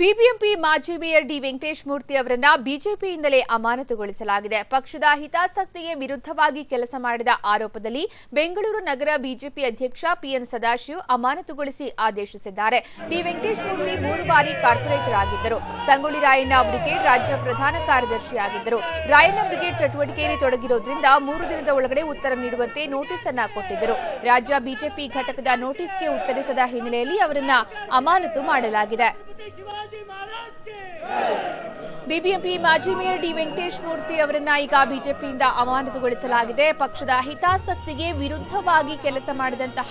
BBMP ಮಾಜಿ mayor D Venkatesh ಮೂರ್ತಿ ಅವರನ್ನ ಬಿಜೆಪಿಯಿಂದಲೇ ಅಮಾನತುಗೊಳಿಸಲಾಗಿದೆ. ಪಕ್ಷದ ಹಿತಾಸಕ್ತಿಗೆ ವಿರುದ್ಧವಾಗಿ ಕೆಲಸ ಮಾಡಿದ ಆರೋಪದಲ್ಲಿ ಬೆಂಗಳೂರು ನಗರ ಬಿಜೆಪಿ ಅಧ್ಯಕ್ಷ ಪಿಎನ್ ಸದಾಶಿವ್ ಅಮಾನತುಗೊಳಿಸಿ ಆದೇಶಿಸಿದ್ದಾರೆ. ಡಿ ವೆಂಕಟೇಶ್ ಮೂರ್ತಿ 3 ಬಾರಿ ಕಾರ್ಪೊರೇಟರ್ ಆಗಿದ್ದರು. ಸಂಗೊಳ್ಳಿ ರಾಯಣ್ಣ ಬ್ರಿಗೇಡ್ ರಾಜ್ಯ ಪ್ರಧಾನ ಕಾರ್ಯದರ್ಶಿಯಾಗಿದ್ದರು. ರಾಯಣ್ಣ ಬ್ರಿಗೇಡ್ ಚಟುವಟಿಕೆಯಲ್ಲಿ ತೊಡಗಿರೋದ್ರಿಂದ 3 ದಿನದ ಒಳಗಡೆ ಉತ್ತರ ನೀಡುವಂತೆ ನೋಟಿಸ್ ಅನ್ನು ಕೊಟ್ಟಿದ್ದರು. ರಾಜ್ಯ ಬಿಜೆಪಿ ಘಟಕದ ನೋಟಿಸ್ಗೆ ಉತ್ತರಿಸದ ಹಿನ್ನೆಲೆಯಲ್ಲಿ ಅವರನ್ನ ಅಮಾನತು ಮಾಡಲಾಗಿದೆ. ಬಿಬಿಎಂಪಿ ಮಾಜಿ ಮೇಯರ್ ಡಿ ವೆಂಕಟೇಶ್ ಮೂರ್ತಿ ಅವರನ್ನ ಈಗ ಬಿಜೆಪಿಯಿಂದ ಅಮಾನತುಗೊಳಿಸಲಾಗಿದೆ. ಪಕ್ಷದ ಹಿತಾಸಕ್ತಿಗೆ ವಿರುದ್ಧವಾಗಿ ಕೆಲಸ ಮಾಡಿದಂತಹ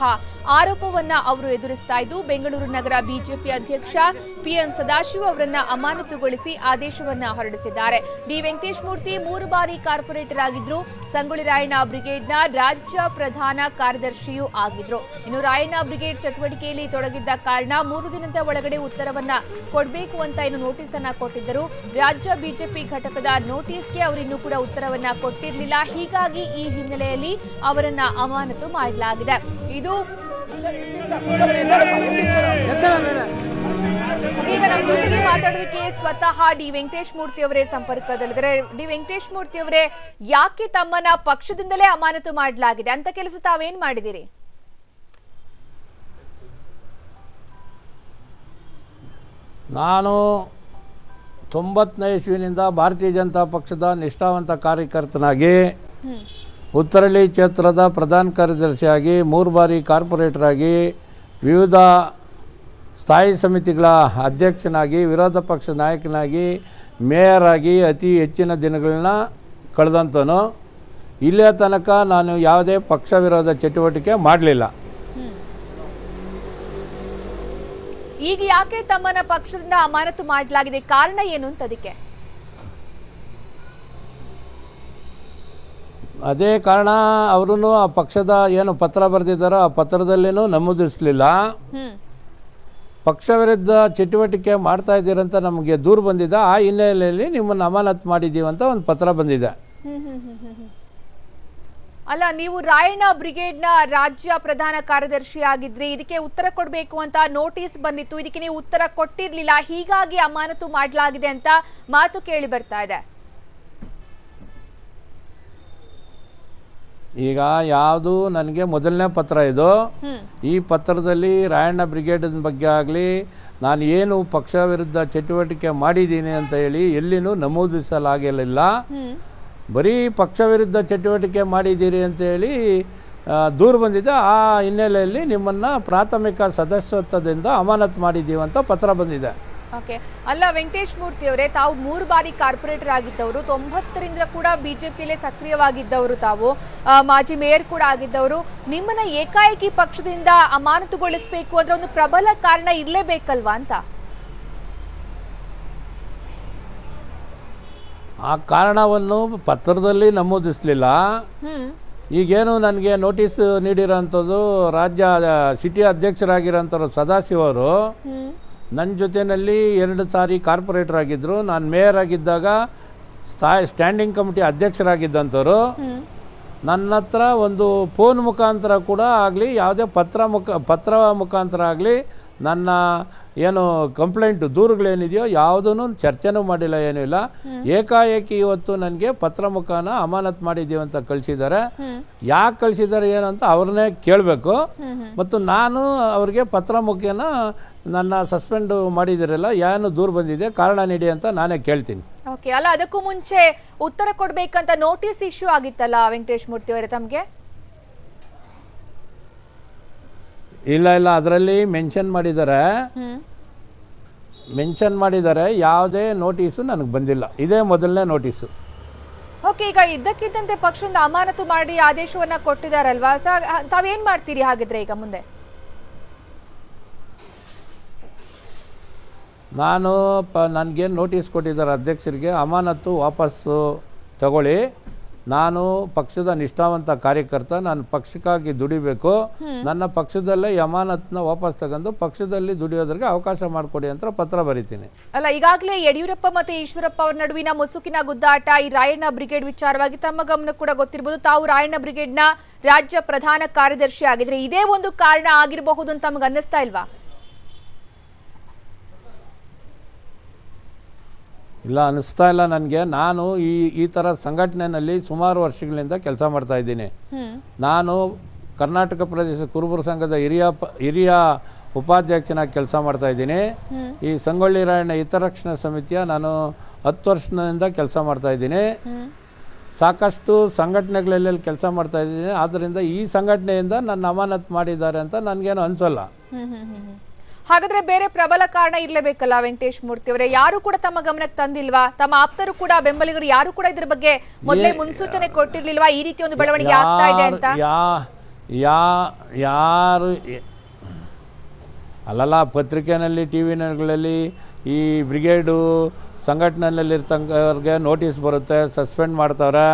ಆರೋಪವನ್ನ ಅವರು ಎದುರಿಸ್ತಾ ಇದ್ದು, ಬೆಂಗಳೂರು ನಗರ ಬಿಜೆಪಿ ಅಧ್ಯಕ್ಷ ಪಿಎನ್ ಸದಾಶಿವ್ ಅವರನ್ನ ಅಮಾನತುಗೊಳಿಸಿ ಆದೇಶವನ್ನ ಹೊರಡಿಸಿದ್ದಾರೆ. ಡಿ ವೆಂಕಟೇಶ್ ಮೂರ್ತಿ 3 ಬಾರಿ ಕಾರ್ಪೊರೇಟರ್ ಆಗಿದ್ರು. ಸಂಗೊಳ್ಳಿ ರಾಯಣ್ಣ ಬ್ರಿಗೇಡ್ನ ರಾಜ್ಯ ಪ್ರಧಾನ ಕಾರ್ಯದರ್ಶಿಯೂ ಆಗಿದ್ರು. ಇನ್ನು ರಾಯಣ್ಣ ಬ್ರಿಗೇಡ್ ಚಟುವಟಿಕೆಯಲ್ಲಿ ತೊಡಗಿದ್ದ ಕಾರಣ 3 ದಿನದ ಒಳಗಡೆ ಉತ್ತರವನ್ನ ಕೊಡಬೇಕು ಅಂತ ನೋಟಿಸ್ ಅನ್ನ ಕೊಟ್ಟಿದ್ದರು. ರಾಜ್ಯ ಬಿಜೆಪಿ ಘಟಕದ ನೋಟಿಸ್ಗೆ ಅವರಿನ್ನೂ ಕೂಡ ಉತ್ತರವನ್ನ ಕೊಟ್ಟಿರಲಿಲ್ಲ. ಹೀಗಾಗಿ ಈ ಹಿನ್ನೆಲೆಯಲ್ಲಿ ಅವರನ್ನ ಅಮಾನತು ಮಾಡಲಾಗಿದೆ. ಇದು ಈಗ ನಮ್ಮ ಜೊತೆಗೆ ಮಾತಾಡೋದಕ್ಕೆ ಸ್ವತಃ ಡಿ ವೆಂಕಟೇಶ್ ಮೂರ್ತಿ ಅವರೇ ಸಂಪರ್ಕದಲ್ಲಿದ್ದಾರೆ. ಡಿ ವೆಂಕಟೇಶ್ ಮೂರ್ತಿ ಅವರೇ, ಯಾಕೆ ತಮ್ಮನ್ನ ಪಕ್ಷದಿಂದಲೇ ಅಮಾನತು ಮಾಡಲಾಗಿದೆ ಅಂತ ಕೆಲಸ ತಾವೇನ್ ಮಾಡಿದಿರಿ? ನಾನು 90ನೇ ಇಸ್ವಿನಿಂದ ಭಾರತೀಯ ಜನತಾ ಪಕ್ಷದ ನಿಷ್ಠಾವಂತ ಕಾರ್ಯಕರ್ತನಾಗಿ ಉತ್ತರಳ್ಳಿ ಕ್ಷೇತ್ರದ ಪ್ರಧಾನ ಕಾರ್ಯದರ್ಶಿಯಾಗಿ 3 ಬಾರಿ ಕಾರ್ಪೊರೇಟರ್ ಆಗಿ ವಿವಿಧ ಸ್ಥಾಯಿ ಸಮಿತಿಗಳ ಅಧ್ಯಕ್ಷನಾಗಿ ವಿರೋಧ ಪಕ್ಷ ನಾಯಕನಾಗಿ ಮೇಯರ್ ಆಗಿ ಅತಿ ಹೆಚ್ಚಿನ ದಿನಗಳನ್ನ ಕಳೆದಂತನು. ಇಲ್ಲಿಯ ತನಕ ನಾನು ಯಾವುದೇ ಪಕ್ಷ ವಿರೋಧ ಚಟುವಟಿಕೆ ಮಾಡಲಿಲ್ಲ. ಈಗ ಯಾಕೆ ತಮ್ಮನ್ನ ಪಕ್ಷದಿಂದ ಅಮಾನತು ಮಾಡಲಾಗಿದೆ, ಕಾರಣ ಏನು ಅಂತ? ಅದಕ್ಕೆ ಅದೇ ಕಾರಣ, ಅವರು ಆ ಪಕ್ಷದ ಏನು ಪತ್ರ ಬರೆದಿದ್ದಾರೋ ಆ ಪತ್ರದಲ್ಲೇನೂ ನಮೂದಿಸಲಿಲ್ಲ. ಪಕ್ಷ ವಿರುದ್ಧ ಚಟುವಟಿಕೆ ಮಾಡ್ತಾ ಇದ್ದೀರಂತ ನಮಗೆ ದೂರು ಬಂದಿದೆ. ಆ ಹಿನ್ನೆಲೆಯಲ್ಲಿ ನಿಮ್ಮನ್ನು ಅಮಾನತು ಮಾಡಿದ್ದೀವಿ ಅಂತ ಒಂದು ಪತ್ರ ಬಂದಿದೆ. ಅಲ್ಲ, ನೀವು ರಾಯಣ್ಣ ಬ್ರಿಗೇಡ್ನ ರಾಜ್ಯ ಪ್ರಧಾನ ಕಾರ್ಯದರ್ಶಿ ಆಗಿದ್ರಿ. ಇದಕ್ಕೆ ಉತ್ತರ ಕೊಡಬೇಕು ಅಂತ ನೋಟಿಸ್ ಬಂದಿತ್ತು. ಇದಕ್ಕೆ ನೀವು ಉತ್ತರ ಕೊಟ್ಟಿರ್ಲಿಲ್ಲ. ಹೀಗಾಗಿ ಅಮಾನತು ಮಾಡಲಾಗಿದೆ ಅಂತ ಮಾತು ಕೇಳಿ ಬರ್ತಾ ಇದೆ. ಈಗ ಯಾವುದು ನನಗೆ ಮೊದಲನೇ ಪತ್ರ ಇದು. ಈ ಪತ್ರದಲ್ಲಿ ರಾಯಣ್ಣ ಬ್ರಿಗೇಡ್ ಬಗ್ಗೆ ಆಗಲಿ ನಾನು ಏನು ಪಕ್ಷ ವಿರುದ್ಧ ಚಟುವಟಿಕೆ ಮಾಡಿದ್ದೀನಿ ಅಂತ ಹೇಳಿ ಎಲ್ಲಿನೂ ನಮೂದಿಸಲಾಗಿರಲಿಲ್ಲ. ಬರೀ ಪಕ್ಷ ವಿರುದ್ಧ ಚಟುವಟಿಕೆ ಮಾಡಿದ್ದೀರಿ ಅಂತೇಳಿ ದೂರು ಬಂದಿದೆ. ಆ ಹಿನ್ನೆಲೆಯಲ್ಲಿ ನಿಮ್ಮನ್ನು ಪ್ರಾಥಮಿಕ ಸದಸ್ಯತ್ವದಿಂದ ಅಮಾನತು ಮಾಡಿದ್ದೀವಿ ಅಂತ ಪತ್ರ ಬಂದಿದೆ. ಓಕೆ. ಅಲ್ಲ ವೆಂಕಟೇಶ್ ಮೂರ್ತಿ ಅವರೇ, ತಾವು 3 ಬಾರಿ ಕಾರ್ಪೊರೇಟರ್ ಆಗಿದ್ದವರು, 90ರಿಂದ ಕೂಡ ಬಿಜೆಪಿಯಲ್ಲೇ ಸಕ್ರಿಯವಾಗಿದ್ದವರು, ತಾವು ಮಾಜಿ ಮೇಯರ್ ಕೂಡ ಆಗಿದ್ದವರು. ನಿಮ್ಮನ್ನ ಏಕಾಏಕಿ ಪಕ್ಷದಿಂದ ಅಮಾನತುಗೊಳಿಸಬೇಕು ಅಂದ್ರೆ ಒಂದು ಪ್ರಬಲ ಕಾರಣ ಇರಲೇಬೇಕಲ್ವಾ ಅಂತ? ಆ ಕಾರಣವನ್ನು ಪತ್ರದಲ್ಲಿ ನಮೂದಿಸಲಿಲ್ಲ. ಈಗೇನು ನನಗೆ ನೋಟಿಸ್ ನೀಡಿರೋಂಥದ್ದು ರಾಜ್ಯ ಸಿಟಿ ಅಧ್ಯಕ್ಷರಾಗಿರೋಂಥವ್ರು ಸದಾಶಿವ್ ಅವರು ನನ್ನ ಜೊತೆಯಲ್ಲಿ 2 ಸಾರಿ ಕಾರ್ಪೊರೇಟರ್ ಆಗಿದ್ದರು. ನಾನು ಮೇಯರ್ ಆಗಿದ್ದಾಗ ಸ್ಟ್ಯಾಂಡಿಂಗ್ ಕಮಿಟಿ ಅಧ್ಯಕ್ಷರಾಗಿದ್ದಂಥವ್ರು. ನನ್ನ ಹತ್ರ ಒಂದು ಫೋನ್ ಮುಖಾಂತರ ಕೂಡ ಆಗಲಿ ಯಾವುದೇ ಪತ್ರ ಮುಖಾಂತರ ಆಗಲಿ ನನ್ನ ಏನು ಕಂಪ್ಲೇಂಟು ದೂರುಗಳೇನಿದೆಯೋ ಯಾವುದೂ ಚರ್ಚೆನೂ ಮಾಡಿಲ್ಲ, ಏನೂ ಇಲ್ಲ. ಏಕಾಏಕಿ ಇವತ್ತು ನನಗೆ ಪತ್ರ ಮುಖಾನ ಅಮಾನತು ಮಾಡಿದ್ದೀವಿ ಅಂತ ಕಳಿಸಿದ್ದಾರೆ. ಯಾಕೆ ಕಳಿಸಿದ್ದಾರೆ ಏನು ಅಂತ ಅವ್ರನ್ನೇ ಕೇಳಬೇಕು. ಮತ್ತು ನಾನು ಅವ್ರಿಗೆ ಪತ್ರ ಮುಖೇನ ನನ್ನ ಸಸ್ಪೆಂಡ್ ಮಾಡಿದಿರಲ್ಲ, ಏನು ದೂರು ಬಂದಿದೆ ಕಾರಣ ನೀಡಿ ಅಂತ ನಾನೇ ಕೇಳ್ತೀನಿ. ಓಕೆ. ಅಲ್ಲ, ಅದಕ್ಕೂ ಮುಂಚೆ ಉತ್ತರ ಕೊಡ್ಬೇಕಂತ ನೋಟಿಸ್ ಇಶ್ಯೂ ಆಗಿತ್ತಲ್ಲ ವೆಂಕಟೇಶ್ ಮೂರ್ತಿ ಅವರೇ ತಮಗೆ? ಇಲ್ಲ, ಅದರಲ್ಲಿ ಮೆನ್ಷನ್ ಮಾಡಿದ್ದಾರೆ. ಯಾವುದೇ ನೋಟಿಸು ನನಗೆ ಬಂದಿಲ್ಲ. ಇದೇ ಮೊದಲನೇ ನೋಟಿಸು. ಓಕೆ. ಈಗ ಇದ್ದಕ್ಕಿದ್ದಂತೆ ಪಕ್ಷದಿಂದ ಅಮಾನತು ಮಾಡಿ ಆದೇಶವನ್ನ ಕೊಟ್ಟಿದ್ದಾರಲ್ವಾ, ತಾವೇನ್ ಮಾಡ್ತೀರಿ ಹಾಗಿದ್ರೆ ಈಗ ಮುಂದೆ? ನನಗೇನು ನೋಟಿಸ್ ಕೊಟ್ಟಿದ್ದಾರೆ ಅಧ್ಯಕ್ಷರಿಗೆ, ಅಮಾನತು ವಾಪಸ್ಸು ತಗೊಳ್ಳಿ. ನಾನು ಪಕ್ಷದ ನಿಷ್ಠಾವಂತ ಕಾರ್ಯಕರ್ತ, ನಾನು ಪಕ್ಷಕ್ಕಾಗಿ ದುಡಿಬೇಕು. ನನ್ನ ಪಕ್ಷದಲ್ಲೇ ಅಮಾನತನ್ನ ವಾಪಸ್ ತಗೊಂಡು ಪಕ್ಷದಲ್ಲಿ ದುಡಿಯೋದ್ರಿಗೆ ಅವಕಾಶ ಮಾಡಿಕೊಡಿ ಅಂತ ಪತ್ರ ಬರೀತೀನಿ. ಅಲ್ಲ, ಈಗಾಗಲೇ ಯಡಿಯೂರಪ್ಪ ಮತ್ತೆ ಈಶ್ವರಪ್ಪ ಅವರ ನಡುವಿನ ಮುಸುಕಿನ ಗುದ್ದಾಟ ಈ ರಾಯಣ್ಣ ಬ್ರಿಗೇಡ್ ವಿಚಾರವಾಗಿ ತಮ್ಮ ಗಮನ ಕೂಡ ಗೊತ್ತಿರಬಹುದು. ತಾವು ರಾಯಣ್ಣ ಬ್ರಿಗೇಡ್ನ ರಾಜ್ಯ ಪ್ರಧಾನ ಕಾರ್ಯದರ್ಶಿ ಆಗಿದ್ರೆ ಇದೇ ಒಂದು ಕಾರಣ ಆಗಿರಬಹುದು ಅಂತ ತಮಗೆ ಅನ್ನಿಸ್ತಾ ಇಲ್ವಾ? ಇಲ್ಲ ಅನ್ನಿಸ್ತಾ ಇಲ್ಲ ನನಗೆ. ನಾನು ಈ ಥರ ಸಂಘಟನೆಯಲ್ಲಿ ಸುಮಾರು ವರ್ಷಗಳಿಂದ ಕೆಲಸ ಮಾಡ್ತಾಯಿದ್ದೀನಿ. ನಾನು ಕರ್ನಾಟಕ ಪ್ರದೇಶ ಕುರುಬರ ಸಂಘದ ಹಿರಿಯ ಉಪಾಧ್ಯಕ್ಷನಾಗಿ ಕೆಲಸ ಮಾಡ್ತಾಯಿದ್ದೀನಿ. ಈ ಸಂಗೊಳ್ಳಿ ರಾಯಣ್ಣ ಹಿತರಕ್ಷಣಾ ಸಮಿತಿಯ ನಾನು 10 ವರ್ಷದಿಂದ ಕೆಲಸ ಮಾಡ್ತಾಯಿದ್ದೀನಿ. ಸಾಕಷ್ಟು ಸಂಘಟನೆಗಳಲ್ಲಿ ಕೆಲಸ ಮಾಡ್ತಾಯಿದ್ದೀನಿ. ಆದ್ದರಿಂದ ಈ ಸಂಘಟನೆಯಿಂದ ನನ್ನ ಅಮಾನತು ಮಾಡಿದ್ದಾರೆ ಅಂತ ನನಗೇನು ಅನಿಸೋಲ್ಲ. ಹಾಗಾದ್ರೆ ಬೇರೆ ಪ್ರಬಲ ಕಾರಣ ಇರಲೇಬೇಕಲ್ಲ ವೆಂಕಟೇಶ್ ಮೂರ್ತಿ ಅವರೇ? ಯಾರು ಕೂಡ ತಮ್ಮ ಗಮನಕ್ಕೆ ತಂದಿಲ್ವಾ? ತಮ್ಮ ಆಪ್ತರು ಕೂಡ ಬೆಂಬಲಿಗರು ಯಾರು ಕೂಡ ಇದ್ರ ಬಗ್ಗೆ ಮೊದಲೇ ಮುನ್ಸೂಚನೆ ಕೊಟ್ಟಿರ್ಲಿಲ್ವಾ ಈ ರೀತಿ ಒಂದು ಬೆಳವಣಿಗೆ ಆಗ್ತಾ ಇದೆ ಅಂತ? ಯಾರು ಅಲ್ಲಲ್ಲ, ಪತ್ರಿಕೆಯಲ್ಲಿ ಟಿವಿಗಳಲ್ಲಿ ಈ ಬ್ರಿಗೇಡು ಸಂಘಟನೆಯಲ್ಲಿರ್ತವ್ರಿಗೆ ನೋಟಿಸ್ ಬರುತ್ತೆ, ಸಸ್ಪೆಂಡ್ ಮಾಡ್ತಾರೆ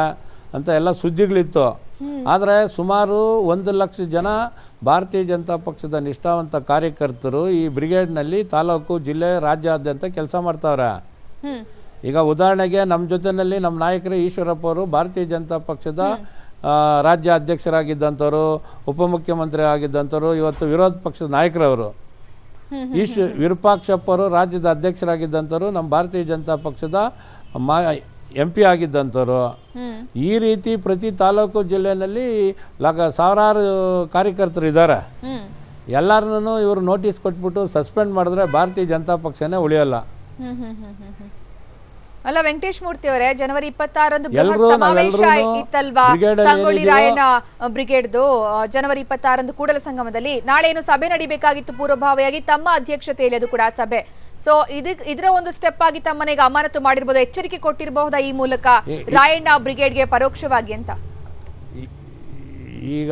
ಅಂತ ಎಲ್ಲ ಸುದ್ದಿಗಳಿತ್ತು. ಆದರೆ ಸುಮಾರು 1 ಲಕ್ಷ ಜನ ಭಾರತೀಯ ಜನತಾ ಪಕ್ಷದ ನಿಷ್ಠಾವಂತ ಕಾರ್ಯಕರ್ತರು ಈ ಬ್ರಿಗೇಡ್ನಲ್ಲಿ ತಾಲೂಕು, ಜಿಲ್ಲೆ, ರಾಜ್ಯಾದ್ಯಂತ ಕೆಲಸ ಮಾಡ್ತಾವ್ರೆ. ಈಗ ಉದಾಹರಣೆಗೆ ನಮ್ಮ ಜೊತೆಯಲ್ಲಿ ನಮ್ಮ ನಾಯಕರು ಈಶ್ವರಪ್ಪ ಅವರು ಭಾರತೀಯ ಜನತಾ ಪಕ್ಷದ ರಾಜ್ಯ ಅಧ್ಯಕ್ಷರಾಗಿದ್ದಂಥವ್ರು, ಉಪಮುಖ್ಯಮಂತ್ರಿ ಆಗಿದ್ದಂಥವ್ರು, ಇವತ್ತು ವಿರೋಧ ಪಕ್ಷದ ನಾಯಕರವರು. ವಿರೂಪಾಕ್ಷಪ್ಪ ಅವರು ರಾಜ್ಯದ ಅಧ್ಯಕ್ಷರಾಗಿದ್ದಂಥವ್ರು, ನಮ್ಮ ಭಾರತೀಯ ಜನತಾ ಪಕ್ಷದ MP ಆಗಿದ್ದಂಥವ್ರು. ಈ ರೀತಿ ಪ್ರತಿ ತಾಲೂಕು ಜಿಲ್ಲೆಯಲ್ಲಿ ಸಾವಿರಾರು ಕಾರ್ಯಕರ್ತರು ಇದ್ದಾರೆ. ಎಲ್ಲರನ್ನೂ ಇವರು ನೋಟಿಸ್ ಕೊಟ್ಬಿಟ್ಟು ಸಸ್ಪೆಂಡ್ ಮಾಡಿದ್ರೆ ಭಾರತೀಯ ಜನತಾ ಪಕ್ಷನೇ ಉಳಿಯಲ್ಲ. ಅಲ್ಲ ವೆಂಕಟೇಶ್ ಮೂರ್ತಿ ಅವರೇ, ಜನವರಿ 26ರಂದು ಸಮಾವೇಶ ಇತ್ತಲ್ವಾ ಸಂಗೊಳ್ಳಿ ರಾಯಣ್ಣ ಬ್ರಿಗೇಡ್ದು? ಜನವರಿ 26ರಂದು ಕೂಡಲ ಸಂಗಮದಲ್ಲಿ ನಾಳೆ ಏನು ಸಭೆ ನಡಿಬೇಕಾಗಿತ್ತು ಪೂರ್ವಭಾವಿಯಾಗಿ ತಮ್ಮ ಅಧ್ಯಕ್ಷತೆಯಲ್ಲಿ, ಅದು ಕೂಡ ಸಭೆ. ಸೊ ಇದರ ಒಂದು ಸ್ಟೆಪ್ ಆಗಿ ತಮ್ಮನೆಗೆ ಅಮಾನತು ಮಾಡಿರ್ಬೋದು, ಎಚ್ಚರಿಕೆ ಕೊಟ್ಟಿರಬಹುದಾ ಈ ಮೂಲಕ ರಾಯಣ್ಣ ಬ್ರಿಗೇಡ್ಗೆ ಪರೋಕ್ಷವಾಗಿ ಅಂತ? ಈಗ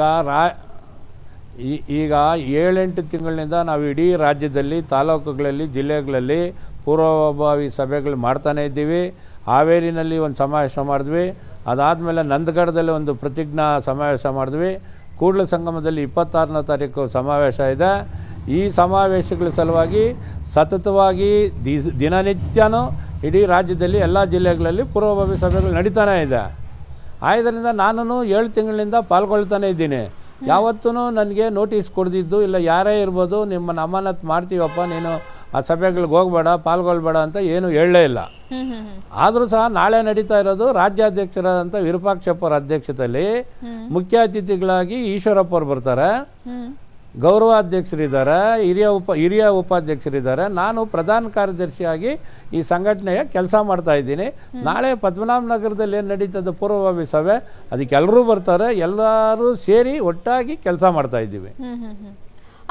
7-8 ತಿಂಗಳಿನಿಂದ ನಾವು ಇಡೀ ರಾಜ್ಯದಲ್ಲಿ ತಾಲೂಕುಗಳಲ್ಲಿ, ಜಿಲ್ಲೆಗಳಲ್ಲಿ ಪೂರ್ವಭಾವಿ ಸಭೆಗಳು ಮಾಡ್ತಾನೇ ಇದ್ದೀವಿ. ಹಾವೇರಿನಲ್ಲಿ ಒಂದು ಸಮಾವೇಶ ಮಾಡಿದ್ವಿ, ಅದಾದಮೇಲೆ ನಂದಗಢದಲ್ಲಿ ಒಂದು ಪ್ರತಿಜ್ಞಾ ಸಮಾವೇಶ ಮಾಡಿದ್ವಿ, ಕೂಡಲ ಸಂಗಮದಲ್ಲಿ 26ನೇ ತಾರೀಕು ಸಮಾವೇಶ ಇದೆ. ಈ ಸಮಾವೇಶಗಳ ಸಲುವಾಗಿ ಸತತವಾಗಿ ದಿನನಿತ್ಯನೂ ಇಡೀ ರಾಜ್ಯದಲ್ಲಿ ಎಲ್ಲ ಜಿಲ್ಲೆಗಳಲ್ಲಿ ಪೂರ್ವಭಾವಿ ಸಭೆಗಳು ನಡೀತಾನೇ ಇದೆ. ಆದ್ದರಿಂದ ನಾನು 7 ತಿಂಗಳಿಂದ ಪಾಲ್ಗೊಳ್ತಾನೆ ಇದ್ದೀನಿ. ಯಾವತ್ತೂ ನನಗೆ ನೋಟಿಸ್ ಕೊಡ್ದಿದ್ದು ಇಲ್ಲ, ಯಾರೇ ಇರ್ಬೋದು ನಿಮ್ಮನ್ನು ಅಮಾನತು ಮಾಡ್ತೀವಪ್ಪ, ನೀನು ಆ ಸಭೆಗಳಿಗೆ ಹೋಗಬೇಡ, ಪಾಲ್ಗೊಳ್ಬೇಡ ಅಂತ ಏನು ಹೇಳಲೇ ಇಲ್ಲ. ಆದರೂ ಸಹ ನಾಳೆ ನಡೀತಾ ಇರೋದು ರಾಜ್ಯಾಧ್ಯಕ್ಷರಾದಂಥ ವಿರೂಪಾಕ್ಷಪ್ಪ ಅವರ ಅಧ್ಯಕ್ಷತೆಯಲ್ಲಿ ಮುಖ್ಯ ಅತಿಥಿಗಳಾಗಿ ಈಶ್ವರಪ್ಪ ಅವರು ಬರ್ತಾರೆ, ಗೌರವ ಅಧ್ಯಕ್ಷರಿದ್ದಾರೆ, ಹಿರಿಯ ಉಪಾಧ್ಯಕ್ಷರಿದ್ದಾರೆ. ನಾನು ಪ್ರಧಾನ ಕಾರ್ಯದರ್ಶಿಯಾಗಿ ಈ ಸಂಘಟನೆಯ ಕೆಲಸ ಮಾಡ್ತಾ ಇದ್ದೀನಿ. ನಾಳೆ ಪದ್ಮನಾಭನಗರದಲ್ಲಿ ಏನು ನಡೀತದೆ ಪೂರ್ವಭಾವಿ ಸಭೆ, ಅದಕ್ಕೆ ಎಲ್ಲರೂ ಬರ್ತಾರೆ, ಎಲ್ಲರೂ ಸೇರಿ ಒಟ್ಟಾಗಿ ಕೆಲಸ ಮಾಡ್ತಾ ಇದ್ದೀವಿ.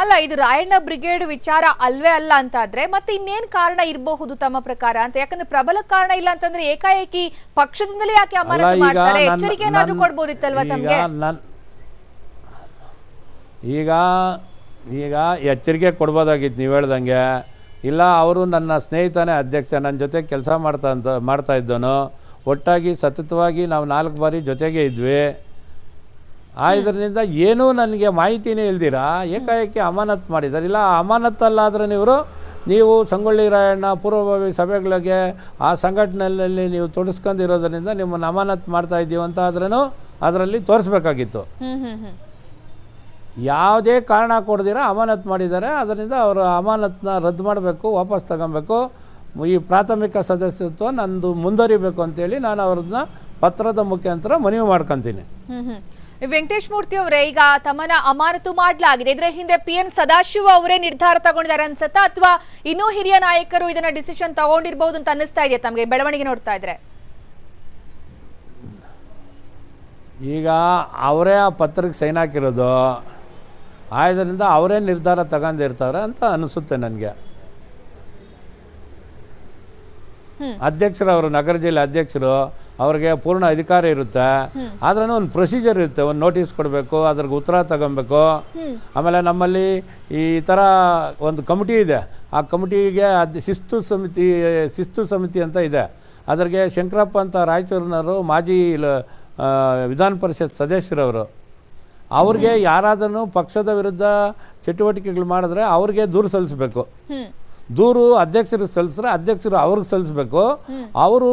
ಅಲ್ಲ, ಇದು ರಾಯಣ್ಣ ಬ್ರಿಗೇಡ್ ವಿಚಾರ ಅಲ್ವೇ ಅಲ್ಲ ಅಂತಾದ್ರೆ ಮತ್ತೆ ಇನ್ನೇನ್ ಕಾರಣ ಇರಬಹುದು ತಮ್ಮ ಪ್ರಕಾರ ಅಂತ? ಯಾಕಂದ್ರೆ ಪ್ರಬಲ ಕಾರಣ ಇಲ್ಲ ಅಂತಂದ್ರೆ ಏಕಾಏಕಿ ಪಕ್ಷದಿಂದಲೇ ಯಾಕೆ ಅಮಾನತು ಮಾಡ್ತಾರೆ? ಎಚ್ಚರಿಕೆ ಏನಾದ್ರೂ ಕೊಡ್ಬೋದಿತ್ತಲ್ವಾ ತಮಗೆ? ಈಗ ಎಚ್ಚರಿಕೆ ಕೊಡ್ಬೋದಾಗಿತ್ತು ನೀವು ಹೇಳ್ದಂಗೆ. ಇಲ್ಲ, ಅವರು ನನ್ನ ಸ್ನೇಹಿತನೇ ಅಧ್ಯಕ್ಷ, ನನ್ನ ಜೊತೆ ಕೆಲಸ ಮಾಡ್ತಾ ಇದ್ದನು, ಒಟ್ಟಾಗಿ ಸತತವಾಗಿ ನಾವು 4 ಬಾರಿ ಜೊತೆಗೆ ಇದ್ವಿ. ಇದರಿಂದ ಏನೂ ನನಗೆ ಮಾಹಿತಿನೇ ಇಲ್ದಿರಾ ಏಕಾಏಕಿ ಅಮಾನತು ಮಾಡಿದ್ದಾರೆ. ಇಲ್ಲ, ಅಮಾನತಲ್ಲಾದರೆ ನೀವು ಸಂಗೊಳ್ಳಿ ರಾಯಣ್ಣ ಪೂರ್ವಭಾವಿ ಸಭೆಗಳಿಗೆ ಆ ಸಂಘಟನೆಯಲ್ಲಿ ನೀವು ತೊಡಸ್ಕೊಂಡಿರೋದ್ರಿಂದ ನಿಮ್ಮನ್ನು ಅಮಾನತು ಮಾಡ್ತಾ ಇದ್ದೀವಿ ಅಂತ ಆದ್ರೂ ಅದರಲ್ಲಿ ತೋರಿಸ್ಬೇಕಾಗಿತ್ತು. ಯಾವುದೇ ಕಾರಣ ಕೊಡ್ದಿರ ಅಮಾನತು ಮಾಡಿದ್ದಾರೆ. ಅದರಿಂದ ಅವರು ಅಮಾನತನ್ನ ರದ್ದು ಮಾಡಬೇಕು, ವಾಪಸ್ ತಗೊಬೇಕು. ಈ ಪ್ರಾಥಮಿಕ ಸದಸ್ಯತ್ವ ನಂದು ಮುಂದುವರಿಬೇಕು ಅಂತೇಳಿ ನಾನು ಅವ್ರನ್ನ ಪತ್ರದ ಮುಖಾಂತರ ಮನವಿ ಮಾಡ್ಕೊತೀನಿ. ವೆಂಕಟೇಶ್ ಮೂರ್ತಿ ಅವರೇ, ಈಗ ತಮ್ಮನ್ನ ಅಮಾನತು ಮಾಡಲಾಗಿದೆ, ಇದರ ಹಿಂದೆ PN ಸದಾಶಿವ ಅವರೇ ನಿರ್ಧಾರ ತಗೊಂಡಿದ್ದಾರೆ ಅನ್ಸುತ್ತಾ, ಅಥವಾ ಇನ್ನೂ ಹಿರಿಯ ನಾಯಕರು ಇದನ್ನ ಡಿಸಿಷನ್ ತಗೊಂಡಿರಬಹುದು ಅಂತ ಅನ್ನಿಸ್ತಾ ಇದೆಯಾ ತಮಗೆ ಬೆಳವಣಿಗೆ ನೋಡ್ತಾ ಇದ್ರೆ? ಈಗ ಅವರೇ ಆ ಪತ್ರಕ್ಕೆ ಸೈನ್ ಹಾಕಿರೋದು, ಆದ್ದರಿಂದ ಅವರೇ ನಿರ್ಧಾರ ತಗೊಂಡಿರ್ತಾರೆ ಅಂತ ಅನಿಸುತ್ತೆ ನನಗೆ. ಅಧ್ಯಕ್ಷರು, ಅವರು ನಗರ ಜಿಲ್ಲೆ ಅಧ್ಯಕ್ಷರು, ಅವ್ರಿಗೆ ಪೂರ್ಣ ಅಧಿಕಾರ ಇರುತ್ತೆ. ಆದ್ರೂ ಒಂದು ಪ್ರೊಸೀಜರ್ ಇರುತ್ತೆ, ಒಂದು ನೋಟಿಸ್ ಕೊಡಬೇಕು, ಅದ್ರಿಗೆ ಉತ್ತರ ತಗೊಬೇಕು. ಆಮೇಲೆ ನಮ್ಮಲ್ಲಿ ಈ ಥರ ಒಂದು ಕಮಿಟಿ ಇದೆ, ಆ ಕಮಿಟಿಗೆ ಶಿಸ್ತು ಸಮಿತಿ ಅಂತ ಇದೆ. ಅದ್ರಿಗೆ ಶಂಕರಪ್ಪ ಅಂತ ರಾಯಚೂರಿನವರು ಮಾಜಿ ವಿಧಾನ ಪರಿಷತ್ ಸದಸ್ಯರವರು, ಅವ್ರಿಗೆ ಯಾರಾದರೂ ಪಕ್ಷದ ವಿರುದ್ಧ ಚಟುವಟಿಕೆಗಳು ಮಾಡಿದ್ರೆ ಅವ್ರಿಗೆ ದೂರು ಸಲ್ಲಿಸಬೇಕು. ದೂರು ಅಧ್ಯಕ್ಷರಿಗೆ ಸಲ್ಲಿಸಿದ್ರೆ ಅಧ್ಯಕ್ಷರು ಅವ್ರಿಗೆ ಸಲ್ಲಿಸಬೇಕು. ಅವರು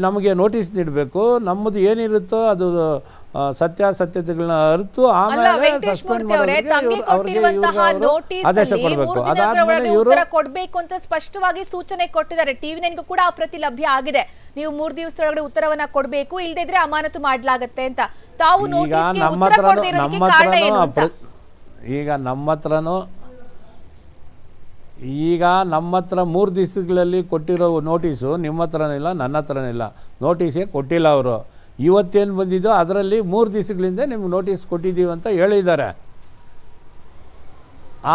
ನಮಗೆ ನೋಟಿಸ್ ನೀಡಬೇಕು. ನಮ್ಮದು ಏನಿರುತ್ತೋ ಅದು ಸತ್ಯಾಸತ್ಯತೆಗಳನ್ನ ಅರಿತು ಆಮೇಲೆ ಸಸ್ಪೆಂಡ್ ಮಾಡೋದಕ್ಕೆ ಅವ್ರಿಗೆ ಆದೇಶ ಕೊಡಬೇಕು. ಅದಾದ್ಮೇಲೆ ಇವರು ಕೊಡಬೇಕು ಅಂತ ಸ್ಪಷ್ಟವಾಗಿ ಸೂಚನೆ ಕೊಟ್ಟಿದ್ದಾರೆ. ಟಿವಿ9ಗೂ ಕೂಡ ಆ ಪ್ರತಿ ಲಭ್ಯ ಆಗಿದೆ. ನೀವು 3 ದಿವಸದೊಳಗಡೆ ಉತ್ತರವನ್ನ ಕೊಡಬೇಕು, ಇಲ್ಲದೇ ಇದ್ರೆ ಅಮಾನತು ಮಾಡಲಾಗುತ್ತೆ ಅಂತ. ತಾವು ಈಗ ನಮ್ಮ ಹತ್ರ 3 ದಿವಸಗಳಲ್ಲಿ ಕೊಟ್ಟಿರೋ ನೋಟಿಸು ನಿಮ್ಮ ಹತ್ರನಿಲ್ಲ, ನನ್ನ ಹತ್ರನಿಲ್ಲ. ನೋಟಿಸೇ ಕೊಟ್ಟಿಲ್ಲ ಅವರು. ಇವತ್ತೇನು ಬಂದಿದ್ದೋ ಅದರಲ್ಲಿ 3 ದಿವಸಗಳಿಂದ ನಿಮ್ಗೆ ನೋಟಿಸ್ ಕೊಟ್ಟಿದ್ದೀವಿ ಅಂತ ಹೇಳಿದ್ದಾರೆ.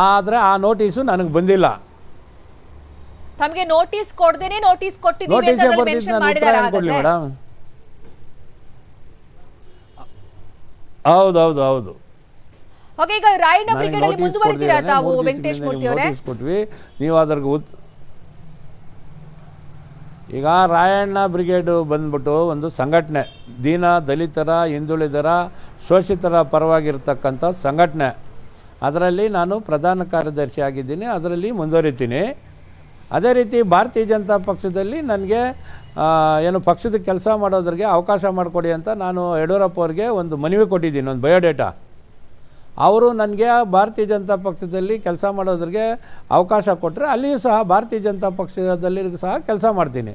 ಆದರೆ ಆ ನೋಟಿಸು ನನಗೆ ಬಂದಿಲ್ಲ. ತಮಗೆ ನೋಟಿಸ್ ಕೊಡದೇನೆ ನೋಟಿಸ್ ಕೊಟ್ಟಿದ್ದೀವಿ ಅಂತ ಮೆನ್ಷನ್ ಮಾಡಿದ್ದಾರೆ. ಮೇಡಮ್ ಹೌದು. ಓಕೆ, ಈಗ ರಾಯಣ್ಣ ಬ್ರಿಗೇಡ್ ಅಲ್ಲಿ ಮುಂದುವರಿತೀರಾ ತಾವು ವೆಂಕಟೇಶ್ ಮೂರ್ತಿ ಅವರೇ? ನೋಟಿಸ್ ಕೊಟ್ವಿ, ನೀವು ಅದ್ರಿಗೆ ಈಗ ರಾಯಣ್ಣ ಬ್ರಿಗೇಡು ಬಂದ್ಬಿಟ್ಟು ಒಂದು ಸಂಘಟನೆ, ದೀನ ದಲಿತರ, ಹಿಂದುಳಿದರ, ಶೋಷಿತರ ಪರವಾಗಿರ್ತಕ್ಕಂಥ ಸಂಘಟನೆ. ಅದರಲ್ಲಿ ನಾನು ಪ್ರಧಾನ ಕಾರ್ಯದರ್ಶಿ ಆಗಿದ್ದೀನಿ, ಅದರಲ್ಲಿ ಮುಂದುವರಿತೀನಿ. ಅದೇ ರೀತಿ ಭಾರತೀಯ ಜನತಾ ಪಕ್ಷದಲ್ಲಿ ನನಗೆ ಏನು ಪಕ್ಷದ ಕೆಲಸ ಮಾಡೋದ್ರಿಗೆ ಅವಕಾಶ ಮಾಡಿಕೊಡಿ ಅಂತ ನಾನು ಯಡಿಯೂರಪ್ಪ ಅವ್ರಿಗೆ ಒಂದು ಮನವಿ ಕೊಟ್ಟಿದ್ದೀನಿ, ಒಂದು ಬಯೋಡೇಟಾ. ಅವರು ನನಗೆ ಭಾರತೀಯ ಜನತಾ ಪಕ್ಷದಲ್ಲಿ ಕೆಲಸ ಮಾಡೋದ್ರಿಗೆ ಅವಕಾಶ ಕೊಟ್ಟರೆ ಅಲ್ಲಿಯೂ ಸಹ ಭಾರತೀಯ ಜನತಾ ಪಕ್ಷದಲ್ಲಿ ಸಹ ಕೆಲಸ ಮಾಡ್ತೀನಿ.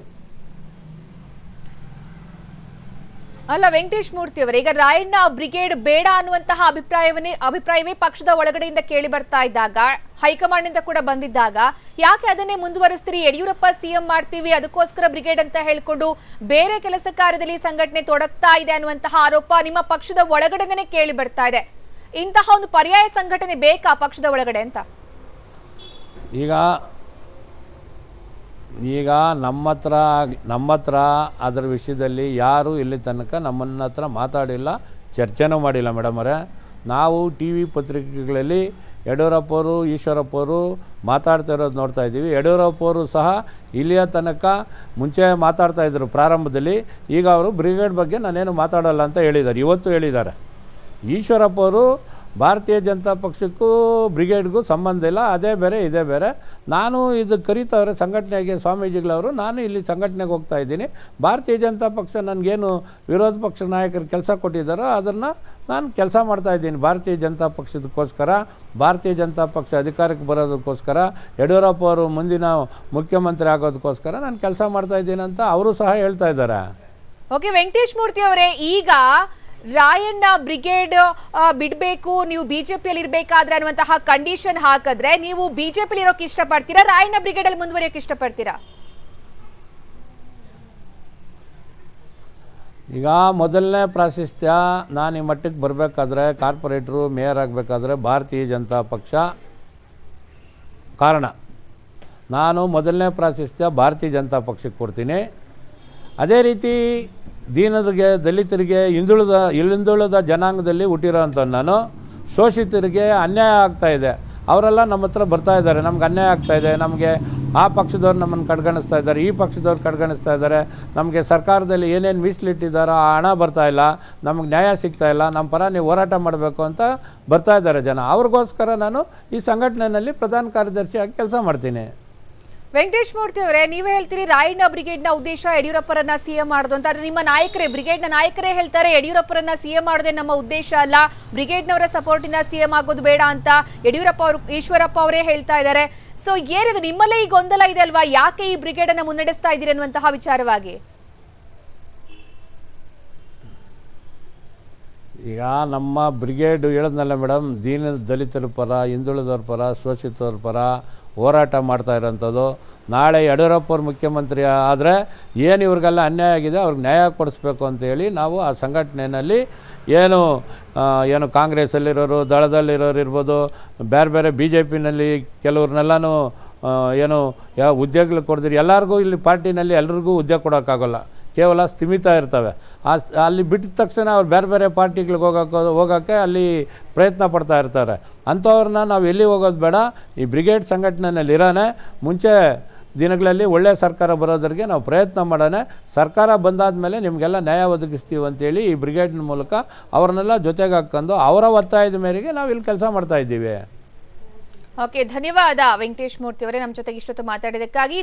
ಅಲ್ಲ ವೆಂಕಟೇಶ್ ಮೂರ್ತಿ ಅವರೇ, ಈಗ ರಾಯಣ್ಣ ಬ್ರಿಗೇಡ್ ಬೇಡ ಅನ್ನುವಂತಹ ಅಭಿಪ್ರಾಯವೇ ಪಕ್ಷದ ಒಳಗಡೆಯಿಂದ ಕೇಳಿ ಬರ್ತಾ ಇದ್ದಾಗ, ಹೈಕಮಾಂಡ್ ಇಂದ ಕೂಡ ಬಂದಿದ್ದಾಗ ಯಾಕೆ ಅದನ್ನೇ ಮುಂದುವರಿಸ್ತೀರಿ? ಯಡಿಯೂರಪ್ಪ ಸಿಎಂ ಮಾಡ್ತೀವಿ ಅದಕ್ಕೋಸ್ಕರ ಬ್ರಿಗೇಡ್ ಅಂತ ಹೇಳ್ಕೊಂಡು ಬೇರೆ ಕೆಲಸ ಕಾರ್ಯದಲ್ಲಿ ಸಂಘಟನೆ ತೊಡಗ್ತಾ ಇದೆ ಅನ್ನುವಂತಹ ಆರೋಪ ನಿಮ್ಮ ಪಕ್ಷದ ಒಳಗಡೆನೇ ಕೇಳಿ ಬರ್ತಾ ಇದೆ. ಇಂತಹ ಒಂದು ಪರ್ಯಾಯ ಸಂಘಟನೆ ಬೇಕಾ ಪಕ್ಷದ ಒಳಗಡೆ ಅಂತ? ಈಗ ನಮ್ಮ ಹತ್ರ ಅದರ ವಿಷಯದಲ್ಲಿ ಯಾರೂ ಇಲ್ಲಿ ತನಕ ನಮ್ಮನ್ನ ಹತ್ರ ಮಾತಾಡಿಲ್ಲ, ಚರ್ಚೆನೂ ಮಾಡಿಲ್ಲ ಮೇಡಮ್ ಅವರೇ. ನಾವು ಟಿ ವಿ ಪತ್ರಿಕೆಗಳಲ್ಲಿ ಯಡಿಯೂರಪ್ಪ ಅವರು, ಈಶ್ವರಪ್ಪ ಅವರು ಮಾತಾಡ್ತಾ ಇರೋದು ನೋಡ್ತಾ ಇದ್ದೀವಿ. ಯಡಿಯೂರಪ್ಪ ಅವರು ಸಹ ಇಲ್ಲಿಯ ತನಕ ಮುಂಚೆ ಮಾತಾಡ್ತಾಯಿದ್ರು ಪ್ರಾರಂಭದಲ್ಲಿ. ಈಗ ಅವರು ಬ್ರಿಗೇಡ್ ಬಗ್ಗೆ ನಾನೇನು ಮಾತಾಡೋಲ್ಲ ಅಂತ ಹೇಳಿದ್ದಾರೆ, ಇವತ್ತು ಹೇಳಿದ್ದಾರೆ. ಈಶ್ವರಪ್ಪ ಅವರು ಭಾರತೀಯ ಜನತಾ ಪಕ್ಷಕ್ಕೂ ಬ್ರಿಗೇಡ್ಗೂ ಸಂಬಂಧ ಇಲ್ಲ, ಅದೇ ಬೇರೆ ಇದೇ ಬೇರೆ. ನಾನು ಇದು ಕರೀತವ್ರೆ ಸಂಘಟನೆಗೆ ಸ್ವಾಮೀಜಿಗಳವರು, ನಾನು ಇಲ್ಲಿ ಸಂಘಟನೆಗೆ ಹೋಗ್ತಾ ಇದ್ದೀನಿ. ಭಾರತೀಯ ಜನತಾ ಪಕ್ಷ ನನಗೇನು ವಿರೋಧ ಪಕ್ಷ ನಾಯಕರು ಕೆಲಸ ಕೊಟ್ಟಿದ್ದಾರೋ ಅದನ್ನು ನಾನು ಕೆಲಸ ಮಾಡ್ತಾಯಿದ್ದೀನಿ. ಭಾರತೀಯ ಜನತಾ ಪಕ್ಷದಕ್ಕೋಸ್ಕರ, ಭಾರತೀಯ ಜನತಾ ಪಕ್ಷ ಅಧಿಕಾರಕ್ಕೆ ಬರೋದಕ್ಕೋಸ್ಕರ, ಯಡಿಯೂರಪ್ಪ ಅವರು ಮುಂದಿನ ಮುಖ್ಯಮಂತ್ರಿ ಆಗೋದಕ್ಕೋಸ್ಕರ ನಾನು ಕೆಲಸ ಮಾಡ್ತಾಯಿದ್ದೀನಿ ಅಂತ ಅವರು ಸಹ ಹೇಳ್ತಾ ಇದ್ದಾರೆ. ಓಕೆ ವೆಂಕಟೇಶ್ ಮೂರ್ತಿ ಅವರೇ, ಈಗ ರಾಯಣ್ಣ ಬ್ರಿಗೇಡ್ ಬಿಡಬೇಕು, ನೀವು ಬಿಜೆಪಿಯಲ್ಲಿ ಇರಬೇಕಾದ್ರೆ ಅನ್ನುವಂತಹ ಕಂಡೀಷನ್ ಹಾಕಿದ್ರೆ ನೀವು ಬಿಜೆಪಿಯಲ್ಲಿ ಇರೋಕೆ ಇಷ್ಟಪಡ್ತೀರಾ, ರಾಯಣ್ಣ ಬ್ರಿಗೇಡ್ ಅಲ್ಲಿ ಮುಂದುವರಿಯೋಕೆ ಇಷ್ಟಪಡ್ತೀರಾ? ಈಗ ಮೊದಲನೇ ಪ್ರಾಶಸ್ತ್ಯ ನಾನು ಈ ಮಟ್ಟಕ್ಕೆ ಬರಬೇಕಾದ್ರೆ, ಕಾರ್ಪೊರೇಟ್ರು ಮೇಯರ್ ಆಗಬೇಕಾದ್ರೆ ಭಾರತೀಯ ಜನತಾ ಪಕ್ಷ ಕಾರಣ. ನಾನು ಮೊದಲನೇ ಪ್ರಾಶಸ್ತ್ಯ ಭಾರತೀಯ ಜನತಾ ಪಕ್ಷಕ್ಕೆ ಕೊಡ್ತೀನಿ. ಅದೇ ರೀತಿ ದೀನರಿಗೆ, ದಲಿತರಿಗೆ, ಹಿಂದುಳಿದ ಜನಾಂಗದಲ್ಲಿ ಹುಟ್ಟಿರೋ ಅಂಥ ನಾನು, ಶೋಷಿತರಿಗೆ ಅನ್ಯಾಯ ಆಗ್ತಾಯಿದೆ, ಅವರೆಲ್ಲ ನಮ್ಮ ಹತ್ರ ಬರ್ತಾ ಇದ್ದಾರೆ. ನಮ್ಗೆ ಅನ್ಯಾಯ ಆಗ್ತಾಯಿದೆ, ನಮಗೆ ಆ ಪಕ್ಷದವ್ರು ನಮ್ಮನ್ನು ಕಡೆಗಣಿಸ್ತಾ ಇದ್ದಾರೆ, ಈ ಪಕ್ಷದವ್ರು ಕಡೆಗಣಿಸ್ತಾ ಇದ್ದಾರೆ, ನಮಗೆ ಸರ್ಕಾರದಲ್ಲಿ ಏನೇನು ಮೀಸಲಿಟ್ಟಿದ್ದಾರೋ ಆ ಹಣ ಬರ್ತಾಯಿಲ್ಲ, ನಮಗೆ ನ್ಯಾಯ ಸಿಗ್ತಾಯಿಲ್ಲ, ನಮ್ಮ ಪರ ನೀವು ಹೋರಾಟ ಮಾಡಬೇಕು ಅಂತ ಬರ್ತಾ ಇದ್ದಾರೆ ಜನ. ಅವ್ರಿಗೋಸ್ಕರ ನಾನು ಈ ಸಂಘಟನೆಯಲ್ಲಿ ಪ್ರಧಾನ ಕಾರ್ಯದರ್ಶಿಯಾಗಿ ಕೆಲಸ ಮಾಡ್ತೀನಿ. ವೆಂಕಟೇಶ್ ಮೂರ್ತಿ ಅವರೇ, ನೀವೇ ಹೇಳ್ತೀರಿ ರಾಯಣ್ಣ ಬ್ರಿಗೇಡ್ ನ ಉದ್ದೇಶ ಯಡಿಯೂರಪ್ಪರನ್ನ ಸಿಎಂ ಮಾಡೋದು ಅಂತ. ಆದ್ರೆ ನಿಮ್ಮ ನಾಯಕರೇ, ಬ್ರಿಗೇಡ್ ನ ನಾಯಕರೇ ಹೇಳ್ತಾರೆ ಯಡಿಯೂರಪ್ಪರನ್ನ ಸಿಎಂ ಮಾಡೋದೇ ನಮ್ಮ ಉದ್ದೇಶ ಅಲ್ಲ, ಬ್ರಿಗೇಡ್ನವರ ಸಪೋರ್ಟ್ ಇಂದ ಸಿಎಂ ಆಗೋದು ಬೇಡ ಅಂತ ಯಡಿಯೂರಪ್ಪ ಅವರು, ಈಶ್ವರಪ್ಪ ಅವರೇ ಹೇಳ್ತಾ ಇದ್ದಾರೆ. ಸೊ ಏನಿದು ನಿಮ್ಮಲ್ಲೇ ಈ ಗೊಂದಲ ಇದೆ ಅಲ್ವಾ, ಯಾಕೆ ಈ ಬ್ರಿಗೇಡ್ ಅನ್ನ ಮುನ್ನಡೆಸ್ತಾ ಇದ್ದೀರಿ ಅನ್ನುವಂತಹ ವಿಚಾರವಾಗಿ? ಈಗ ನಮ್ಮ ಬ್ರಿಗೇಡ್ ಹೇಳಿದ್ನಲ್ಲ ಮೇಡಮ್, ದೀನ ದಲಿತರ ಪರ, ಹಿಂದುಳಿದವ್ರ ಪರ, ಶೋಷಿತವ್ರ ಪರ ಹೋರಾಟ ಮಾಡ್ತಾ ಇರೋಂಥದ್ದು. ನಾಳೆ ಯಡಿಯೂರಪ್ಪವ್ರ ಮುಖ್ಯಮಂತ್ರಿ ಆದರೆ ಏನು ಇವ್ರಿಗೆಲ್ಲ ಅನ್ಯಾಯ ಆಗಿದೆ ಅವ್ರಿಗೆ ನ್ಯಾಯ ಕೊಡಿಸ್ಬೇಕು ಅಂತೇಳಿ ನಾವು ಆ ಸಂಘಟನೆಯಲ್ಲಿ ಏನು ಕಾಂಗ್ರೆಸ್ಸಲ್ಲಿರೋರು, ದಳದಲ್ಲಿರೋರು ಇರ್ಬೋದು, ಬೇರೆ ಬೇರೆ ಬಿ ಜೆ ಪಿನಲ್ಲಿ ಕೆಲವ್ರನ್ನೆಲ್ಲನೂ ಯಾವ ಹುದ್ದೆಗಳು ಕೊಡ್ದಿರಿ, ಎಲ್ಲರಿಗೂ ಇಲ್ಲಿ ಪಾರ್ಟಿನಲ್ಲಿ ಎಲ್ರಿಗೂ ಹುದ್ದೆ ಕೊಡೋಕ್ಕಾಗೋಲ್ಲ, ಕೇವಲ ಸ್ಥಿಮಿತ ಇರ್ತವೆ. ಅಲ್ಲಿ ಬಿಟ್ಟ ತಕ್ಷಣ ಅವ್ರು ಬೇರೆ ಬೇರೆ ಪಾರ್ಟಿಗಳಿಗೆ ಹೋಗೋಕ್ಕೆ ಅಲ್ಲಿ ಪ್ರಯತ್ನ ಪಡ್ತಾ ಇರ್ತಾರೆ. ಅಂಥವ್ರನ್ನ ನಾವು ಎಲ್ಲಿ ಹೋಗೋದು ಬೇಡ, ಈ ಬ್ರಿಗೇಡ್ ಸಂಘಟನೆಯಲ್ಲಿ ಇರೋಣ. ಮುಂಚೆ ದಿನಗಳಲ್ಲಿ ಒಳ್ಳೆಯ ಸರ್ಕಾರ ಬರೋದ್ರಿಗೆ ನಾವು ಪ್ರಯತ್ನ ಮಾಡೋಣ. ಸರ್ಕಾರ ಬಂದಾದ ಮೇಲೆ ನಿಮಗೆಲ್ಲ ನ್ಯಾಯ ಒದಗಿಸ್ತೀವಿ ಅಂತೇಳಿ ಈ ಬ್ರಿಗೇಡ್ನ ಮೂಲಕ ಅವ್ರನ್ನೆಲ್ಲ ಜೊತೆಗೆ ಹಾಕ್ಕೊಂಡು ಅವರ ಒತ್ತಾಯದ ಮೇರೆಗೆ ನಾವು ಇಲ್ಲಿ ಕೆಲಸ ಮಾಡ್ತಾಯಿದ್ದೀವಿ. ಓಕೆ, ಧನ್ಯವಾದ ವೆಂಕಟೇಶ್ ಮೂರ್ತಿ ಅವರೇ ನಮ್ಮ ಜೊತೆಗೆ ಇಷ್ಟೊತ್ತು ಮಾತಾಡಿದ್ದಕ್ಕಾಗಿ.